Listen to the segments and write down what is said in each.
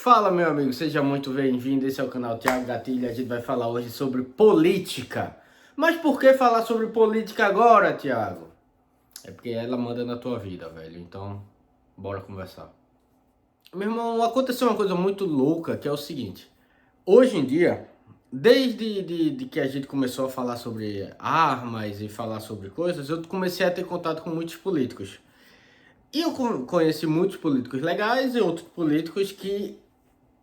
Fala, meu amigo, seja muito bem-vindo. Esse é o canal Thiago Gatilho. A gente vai falar hoje sobre política. Mas por que falar sobre política agora, Thiago? É porque ela manda na tua vida, velho. Então, bora conversar. Meu irmão, aconteceu uma coisa muito louca, que é o seguinte. Hoje em dia, desde que a gente começou a falar sobre armas e falar sobre coisas, eu comecei a ter contato com muitos políticos. E eu conheci muitos políticos legais e outros políticos que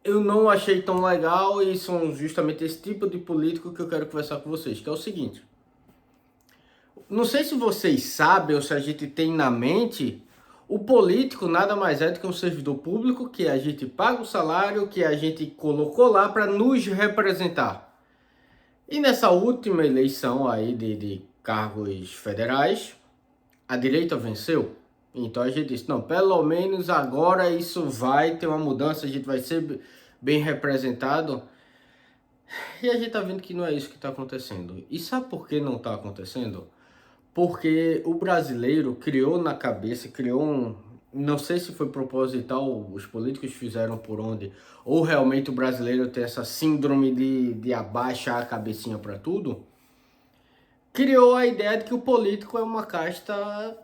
eu não achei tão legal, e são justamente esse tipo de político que eu quero conversar com vocês, que é o seguinte. Não sei se vocês sabem ou se a gente tem na mente, o político nada mais é do que um servidor público que a gente paga o salário, que a gente colocou lá para nos representar. E nessa última eleição aí de cargos federais, a direita venceu. Então a gente disse, não, pelo menos agora isso vai ter uma mudança, a gente vai ser bem representado. E a gente tá vendo que não é isso que tá acontecendo. E sabe por que não tá acontecendo? Porque o brasileiro criou na cabeça, criou um... Não sei se foi proposital, os políticos fizeram por onde, ou realmente o brasileiro tem essa síndrome de abaixar a cabecinha para tudo. Criou a ideia de que o político é uma casta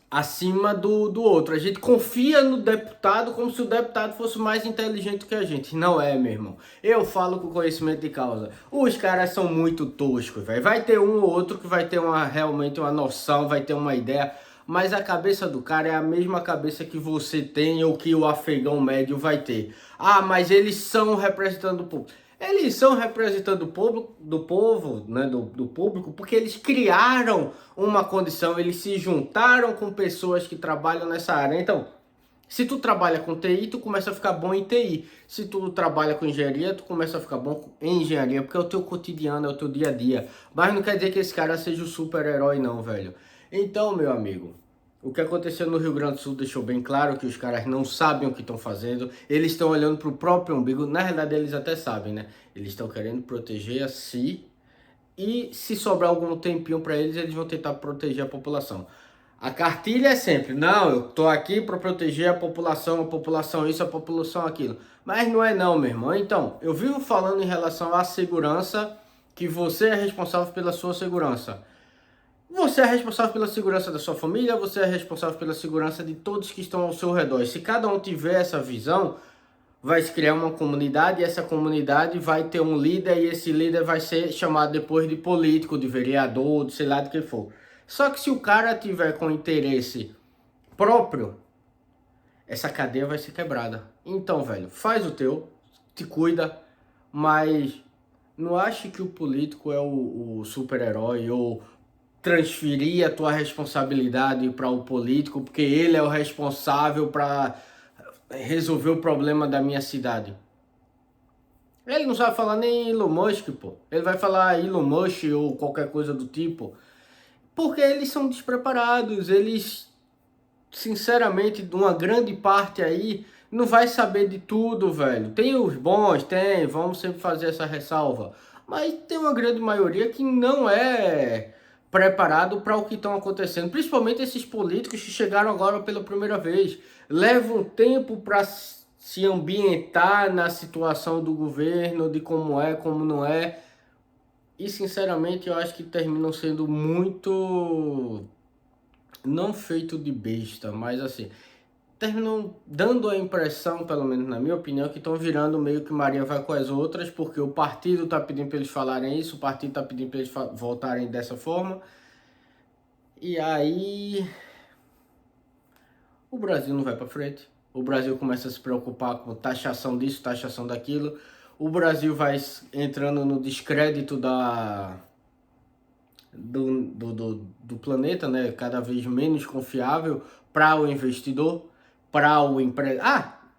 acima do outro. A gente confia no deputado como se o deputado fosse mais inteligente que a gente. Não é, meu irmão. Eu falo com conhecimento de causa. Os caras são muito toscos, velho. Vai ter um ou outro que vai ter realmente uma noção, vai ter uma ideia. Mas a cabeça do cara é a mesma cabeça que você tem ou que o afegão médio vai ter. Ah, mas eles são representando o povo. Eles são representando do povo, né, do público, porque eles criaram uma condição, eles se juntaram com pessoas que trabalham nessa área. Então, se tu trabalha com TI, tu começa a ficar bom em TI. Se tu trabalha com engenharia, tu começa a ficar bom em engenharia, porque é o teu cotidiano, é o teu dia a dia. Mas não quer dizer que esse cara seja o super-herói não, velho. Então, meu amigo, o que aconteceu no Rio Grande do Sul deixou bem claro que os caras não sabem o que estão fazendo. Eles estão olhando para o próprio umbigo. Na realidade, eles até sabem, né? Eles estão querendo proteger a si. E se sobrar algum tempinho para eles, eles vão tentar proteger a população. A cartilha é sempre, não, eu tô aqui para proteger a população isso, a população aquilo. Mas não é não, meu irmão. Então, eu vivo falando em relação à segurança, que você é responsável pela sua segurança. Você é responsável pela segurança da sua família, você é responsável pela segurança de todos que estão ao seu redor. E se cada um tiver essa visão, vai se criar uma comunidade, e essa comunidade vai ter um líder, e esse líder vai ser chamado depois de político, de vereador, de sei lá de que for. Só que se o cara tiver com interesse próprio, essa cadeia vai ser quebrada. Então, velho, faz o teu, te cuida, mas não ache que o político é o super-herói ou transferir a tua responsabilidade para o político, porque ele é o responsável para resolver o problema da minha cidade. Ele não sabe falar nem Elon Musk, pô. Ele vai falar Elon Musk ou qualquer coisa do tipo. Porque eles são despreparados. Eles, sinceramente, de uma grande parte aí, não vai saber de tudo, velho. Tem os bons, tem. Vamos sempre fazer essa ressalva. Mas tem uma grande maioria que não é preparado para o que estão acontecendo. Principalmente esses políticos que chegaram agora pela primeira vez. Levam tempo para se ambientar na situação do governo, de como é, como não é. E sinceramente eu acho que terminam sendo muito, não feito de besta, mas assim, terminam dando a impressão, pelo menos na minha opinião, que estão virando meio que Maria vai com as outras, porque o partido tá pedindo para eles falarem isso, o partido tá pedindo para eles voltarem dessa forma. E aí o Brasil não vai para frente. O Brasil começa a se preocupar com taxação disso, taxação daquilo. O Brasil vai entrando no descrédito do planeta, né? Cada vez menos confiável para o investidor, para o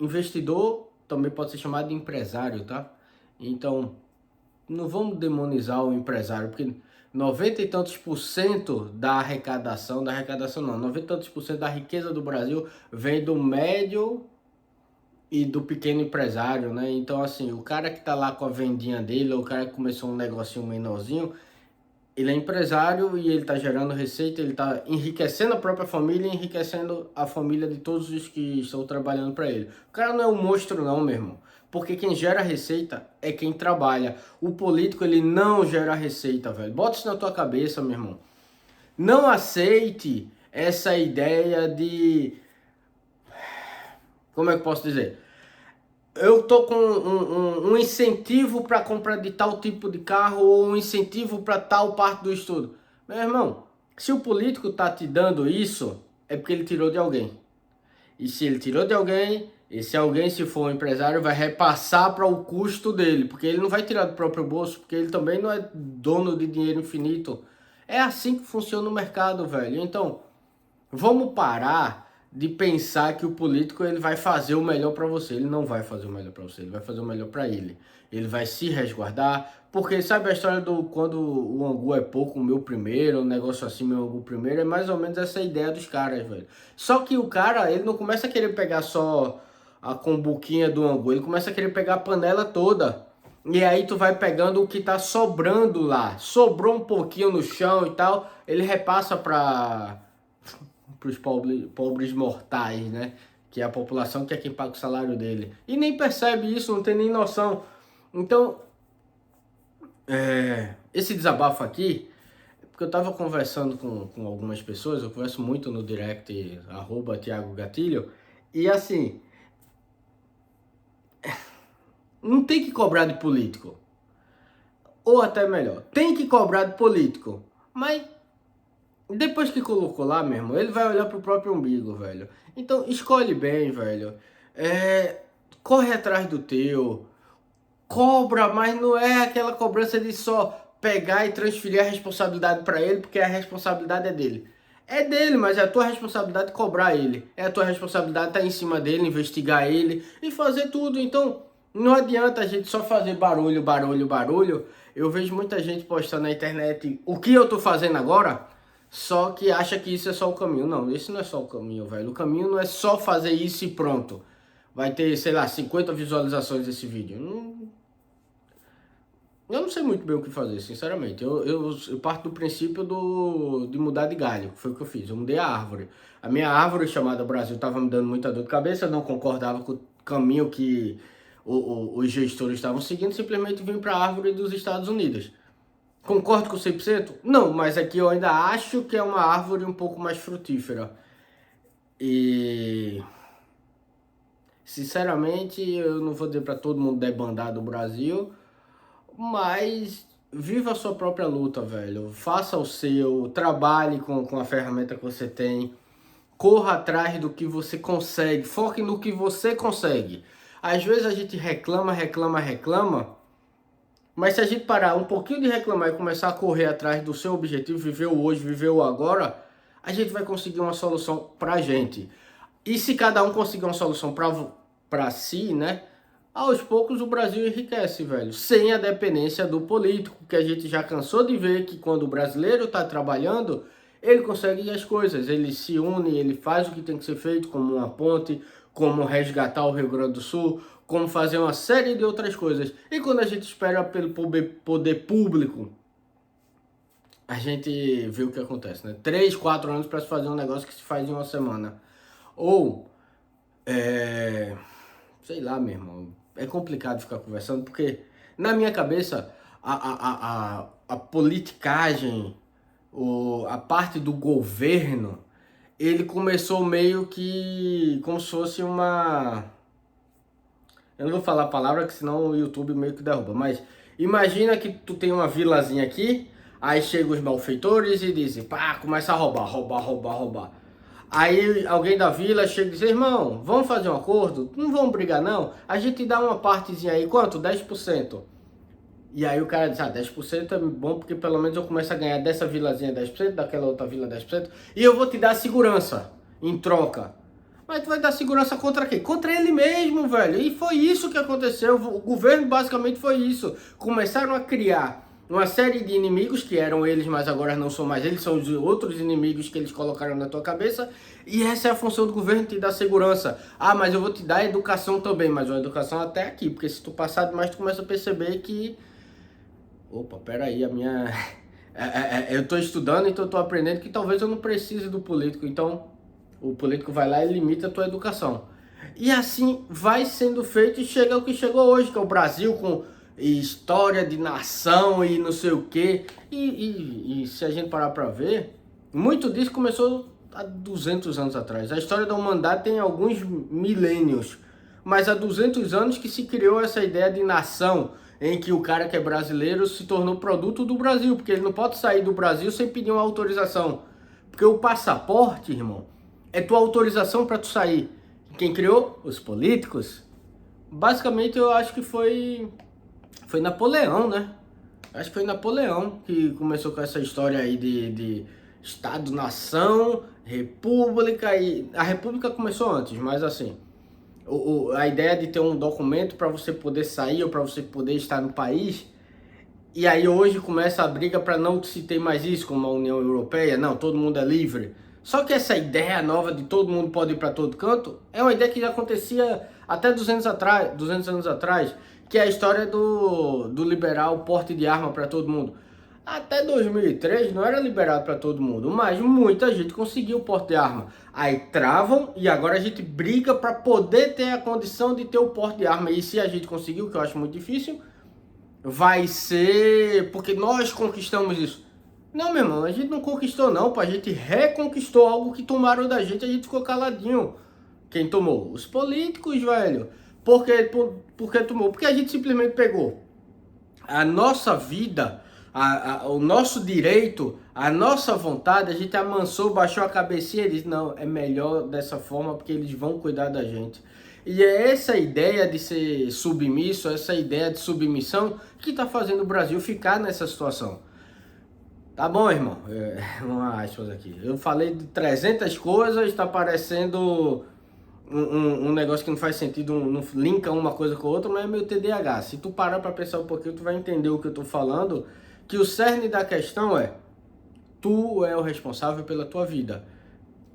investidor também pode ser chamado de empresário, tá? Então, não vamos demonizar o empresário, porque 90 e tantos por cento da arrecadação não, 90 e tantos por cento da riqueza do Brasil vem do médio e do pequeno empresário, né? Então, assim, o cara que tá lá com a vendinha dele, ou o cara que começou um negocinho menorzinho, Ele é empresário e ele está gerando receita, ele está enriquecendo a própria família e enriquecendo a família de todos os que estão trabalhando para ele. O cara não é um monstro não, meu irmão. Porque quem gera receita é quem trabalha. O político, ele não gera receita, velho. Bota isso na tua cabeça, meu irmão. Não aceite essa ideia de... Como é que eu posso dizer? Eu tô com um incentivo para compra de tal tipo de carro ou um incentivo para tal parte do estudo. Meu irmão, se o político tá te dando isso, é porque ele tirou de alguém. E se ele tirou de alguém, esse alguém, se for um empresário, vai repassar para o custo dele, porque ele não vai tirar do próprio bolso, porque ele também não é dono de dinheiro infinito. É assim que funciona o mercado, velho. Então, vamos parar de pensar que o político ele vai fazer o melhor para você. Ele não vai fazer o melhor para você, ele vai fazer o melhor para ele. Ele vai se resguardar, porque sabe a história do quando o angu é pouco, o meu primeiro, um negócio assim, meu angu primeiro, é mais ou menos essa ideia dos caras, velho. Só que o cara, ele não começa a querer pegar só a combuquinha do angu, ele começa a querer pegar a panela toda. E aí tu vai pegando o que tá sobrando lá. Sobrou um pouquinho no chão e tal, ele repassa para os pobres mortais, né? Que é a população, que é quem paga o salário dele. E nem percebe isso, não tem nem noção. Então, esse desabafo aqui, porque eu tava conversando com algumas pessoas, eu converso muito no direct, @Thiago Gatilho, e assim, não tem que cobrar de político. Ou até melhor, tem que cobrar de político, mas depois que colocou lá, meu irmão, ele vai olhar pro próprio umbigo, velho. Então, escolhe bem, velho. Corre atrás do teu. Cobra, mas não é aquela cobrança de só pegar e transferir a responsabilidade para ele, porque a responsabilidade é dele. É dele, mas é a tua responsabilidade cobrar ele. É a tua responsabilidade estar em cima dele, investigar ele e fazer tudo. Então, não adianta a gente só fazer barulho, barulho, barulho. Eu vejo muita gente postando na internet o que eu tô fazendo agora, só que acha que isso é só o caminho. Não, esse não é só o caminho, velho. O caminho não é só fazer isso e pronto. Vai ter, sei lá, 50 visualizações desse vídeo. Eu não sei muito bem o que fazer, sinceramente. Eu parto do princípio de mudar de galho, que foi o que eu fiz. Eu mudei a árvore. A minha árvore chamada Brasil estava me dando muita dor de cabeça, não concordava com o caminho que os gestores estavam seguindo, simplesmente vim para a árvore dos Estados Unidos. Concordo com 100%? Não, mas aqui eu ainda acho que é uma árvore um pouco mais frutífera. E... sinceramente, eu não vou dizer para todo mundo debandar do Brasil, mas viva a sua própria luta, velho. Faça o seu, trabalhe com a ferramenta que você tem, corra atrás do que você consegue, foque no que você consegue. Às vezes a gente reclama, reclama, reclama, mas se a gente parar um pouquinho de reclamar e começar a correr atrás do seu objetivo, viver o hoje, viver o agora, a gente vai conseguir uma solução pra gente. E se cada um conseguir uma solução pra si, né? Aos poucos o Brasil enriquece, velho. Sem a dependência do político, que a gente já cansou de ver que quando o brasileiro tá trabalhando, ele consegue as coisas. Ele se une, ele faz o que tem que ser feito, como uma ponte, como resgatar o Rio Grande do Sul, como fazer uma série de outras coisas. E quando a gente espera pelo poder público, a gente vê o que acontece, né? 3, 4 anos para se fazer um negócio que se faz em uma semana. Ou, sei lá, meu irmão, é complicado ficar conversando, porque na minha cabeça a politicagem, a parte do governo, ele começou meio que como se fosse uma... eu não vou falar a palavra, que senão o YouTube meio que derruba, mas imagina que tu tem uma vilazinha aqui, aí chegam os malfeitores e dizem, pá, começa a roubar, roubar, roubar, roubar. Aí alguém da vila chega e diz, irmão, vamos fazer um acordo? Não vamos brigar não? A gente dá uma partezinha aí, quanto? 10%. E aí o cara diz, 10% é bom porque pelo menos eu começo a ganhar dessa vilazinha 10%, daquela outra vila 10%, e eu vou te dar segurança em troca. Mas tu vai dar segurança contra quem? Contra ele mesmo, velho. E foi isso que aconteceu. O governo basicamente foi isso. Começaram a criar uma série de inimigos que eram eles, mas agora não são mais eles, são os outros inimigos que eles colocaram na tua cabeça. E essa é a função do governo, te dar segurança. Ah, mas eu vou te dar educação também, mas uma educação até aqui, porque se tu passar demais, tu começa a perceber que... opa, peraí, Eu estou estudando, então eu estou aprendendo que talvez eu não precise do político. Então, o político vai lá e limita a tua educação. E assim vai sendo feito e chega ao que chegou hoje, que é o Brasil com história de nação e não sei o quê. E se a gente parar para ver, muito disso começou há 200 anos atrás. A história da humanidade tem alguns milênios, mas há 200 anos que se criou essa ideia de nação, em que o cara que é brasileiro se tornou produto do Brasil, porque ele não pode sair do Brasil sem pedir uma autorização. Porque o passaporte, irmão, é tua autorização para tu sair. Quem criou? Os políticos. Basicamente eu acho que foi Napoleão, né? Acho que foi Napoleão que começou com essa história aí de Estado, nação, república, e a república começou antes, mas assim, a ideia de ter um documento para você poder sair ou para você poder estar no país, e aí hoje começa a briga para não se ter mais isso, como a União Europeia, não, todo mundo é livre. Só que essa ideia nova de todo mundo pode ir para todo canto, é uma ideia que já acontecia até 200 anos atrás, que é a história do liberar o porte de arma para todo mundo. Até 2003 não era liberado para todo mundo, mas muita gente conseguiu o porte de arma. Aí travam e agora a gente briga para poder ter a condição de ter o porte de arma. E se a gente conseguiu, que eu acho muito difícil, vai ser porque nós conquistamos isso. Não, meu irmão, a gente não conquistou não, pô. A gente reconquistou algo que tomaram da gente, a gente ficou caladinho. Quem tomou? Os políticos, velho. Por que tomou? Porque a gente simplesmente pegou a nossa vida, o nosso direito, a nossa vontade, a gente amansou, baixou a cabecinha e disse, não, é melhor dessa forma porque eles vão cuidar da gente. E é essa ideia de ser submisso, essa ideia de submissão que está fazendo o Brasil ficar nessa situação. Tá bom, irmão? Vamos aspas aqui. Eu falei de 300 coisas, está parecendo um negócio que não faz sentido, não linka uma coisa com a outra, mas é meu TDAH. Se tu parar para pensar um pouquinho, tu vai entender o que eu tô falando, que o cerne da questão é, tu é o responsável pela tua vida.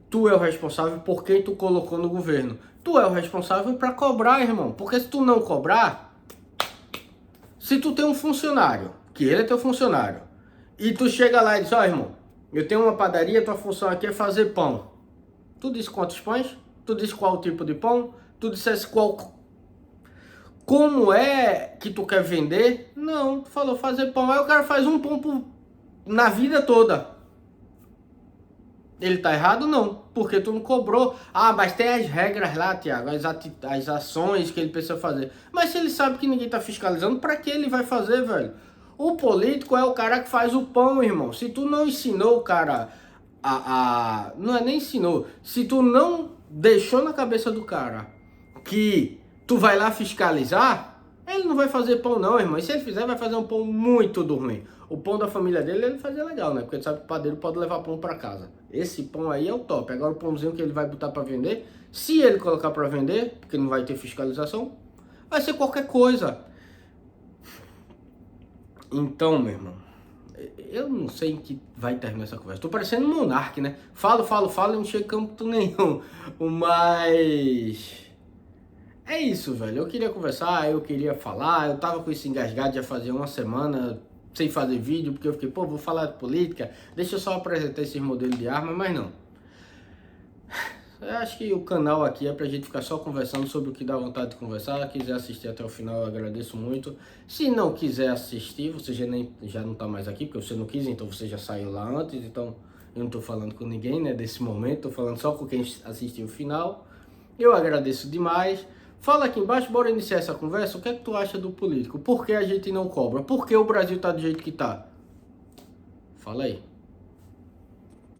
Tu é o responsável por quem tu colocou no governo. Tu é o responsável para cobrar, irmão. Porque se tu não cobrar, se tu tem um funcionário, que ele é teu funcionário, e tu chega lá e diz, ó, irmão, eu tenho uma padaria, tua função aqui é fazer pão. Tu diz quantos pães? Tu diz qual tipo de pão? Tu dissesse qual... Como é que tu quer vender? Não, tu falou fazer pão. Aí o cara faz um pão na vida toda. Ele tá errado? Não, porque tu não cobrou. Ah, mas tem as regras lá, Thiago, as ações que ele precisa fazer. Mas se ele sabe que ninguém tá fiscalizando, pra que ele vai fazer, velho? O político é o cara que faz o pão, irmão. Se tu não ensinou o cara não é nem ensinou. Se tu não deixou na cabeça do cara que tu vai lá fiscalizar, ele não vai fazer pão não, irmão. E se ele fizer, vai fazer um pão muito ruim. O pão da família dele, ele fazia legal, né? Porque ele sabe que o padeiro pode levar pão pra casa. Esse pão aí é o top. Agora o pãozinho que ele vai botar pra vender, se ele colocar pra vender, porque não vai ter fiscalização, vai ser qualquer coisa. Então, meu irmão, eu não sei em que vai terminar essa conversa. Tô parecendo um monarca, né? Falo e não chego campo nenhum. Mas... é isso, velho. Eu queria conversar, eu queria falar. Eu tava com esse engasgado já fazia uma semana sem fazer vídeo, porque eu fiquei, pô, vou falar de política, deixa eu só apresentar esses modelos de arma, mas não. Eu acho que o canal aqui é pra gente ficar só conversando sobre o que dá vontade de conversar. Se quiser assistir até o final, eu agradeço muito. Se não quiser assistir, você já não tá mais aqui, porque você não quis, então você já saiu lá antes. Então eu não tô falando com ninguém, né, desse momento. Tô falando só com quem assistiu o final. Eu agradeço demais. Fala aqui embaixo, bora iniciar essa conversa. O que é que tu acha do político? Por que a gente não cobra? Por que o Brasil tá do jeito que tá? Fala aí.